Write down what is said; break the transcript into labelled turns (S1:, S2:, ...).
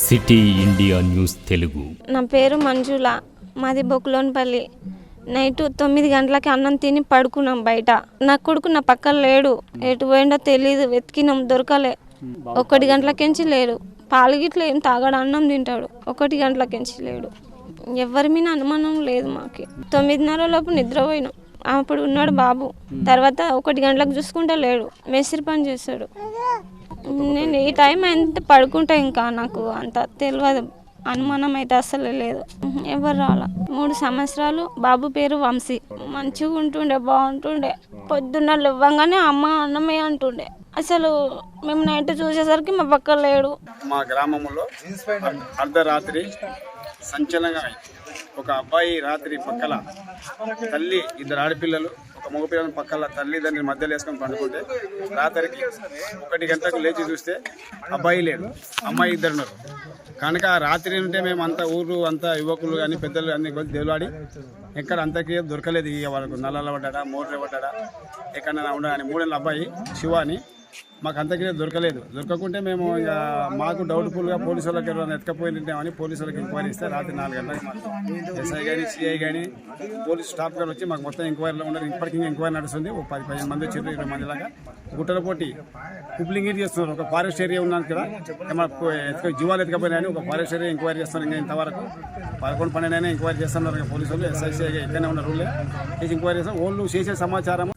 S1: City India news Telugu.
S2: నా పేరు మంజుల, మాది బొక్కులోనిపల్లి. నైట్ 9 గంటలకి అన్నం తిని పడుకున్నాం బయట. నా కొడుకు నా పక్కన లేడు, ఎటు పోయిండో తెలియదు, వెతికినాం దొరకలే. 1 గంటలకించి లేడు. పాలు గిట్ల ఏం తాగాడు, అన్నం తింటాడు. 1 గంటలకించి లేడు. ఎవరి మీద అనుమానం లేదు మాకు. 9:30 లోపు నిద్రపోయినాం. అప్పుడు ఉన్నాడు బాబు. తర్వాత 1 గంటలకు చూసుకుంటే లేడు, మేస్త్రి పని చేస్తాడు. నేను ఈ టైం ఎంత పడుకుంటా, ఇంకా నాకు అంత తెలియదు. అనుమానం అయితే అసలు లేదు. ఎవరు రాలా. 3 సంవత్సరాలు. బాబు పేరు వంశీ. మంచిగా ఉంటుండే, బాగుంటుండే. పొద్దున్న లేవగానే అమ్మ అన్నమే అంటుండే. అసలు మేము నైట్ చూసేసరికి మా పక్కన లేడు.
S3: మా గ్రామంలో అర్ధరాత్రి సంచలనంగా ఒక అబ్బాయి రాత్రి పక్కల తల్లి, 2 ఆడపిల్లలు, ఒక మగపిల్లల పక్కల తల్లిదండ్రుల మధ్యలో వేసుకొని పండుకుంటే రాత్రికి 1 గంటలకు లేచి చూస్తే అబ్బాయి లేడు, అమ్మాయి 2 ఉన్నారు. కనుక రాత్రి ఉంటే మేము అంతా ఊరు అంతా యువకులు కానీ పెద్దలు అన్ని కొద్ది దేవులాడి ఎక్కడ అంతకీ దొరకలేదు. ఇక వాళ్ళకు నల్లలు పడ్డా, మోటార్ పడ్డా, ఎక్కడైనా ఉండని 3 ఏళ్ళ అబ్బాయి శివ అని మాకు అంతకీ దొరకలేదు. దొరకకుంటే మేము ఇక మాకు డౌట్ఫుల్గా పోలీసు వాళ్ళకి ఎవరైనా ఎత్తుకపోయింటామని పోలీసు వాళ్ళకి ఎంక్వైరీ ఇస్తే రాత్రి 4 గంటలకు మాకు ఎస్ఐ కానీ సిఐ కానీ పోలీసు స్టాఫ్ గారు వచ్చి మాకు మొత్తం ఎంక్వైరీలో ఉన్నారు. ఇప్పటికీ ఎంక్వైరీ నడుస్తుంది. 10-15 మంది వచ్చి 20 మంది లాగా గుట్టల పోటీ కుప్లింగ్ చేస్తున్నారు. ఒక ఫారెస్ట్ ఏరియా ఉన్నాను కదా, జీవాలు ఎత్తుకపోయినాయని ఒక ఫారెస్ట్ ఏరియా ఎంక్వైరీ చేస్తున్నారు. ఇంకా ఇంతవరకు 11-12 ఎంక్వైరీ చేస్తున్నారు పోలీసు వాళ్ళు. ఎస్ఐ సిఐ ఎక్కడనే ఉన్న రూలే ఎంక్వైరీ చేస్తారు. వాళ్ళు చేసే సమాచారం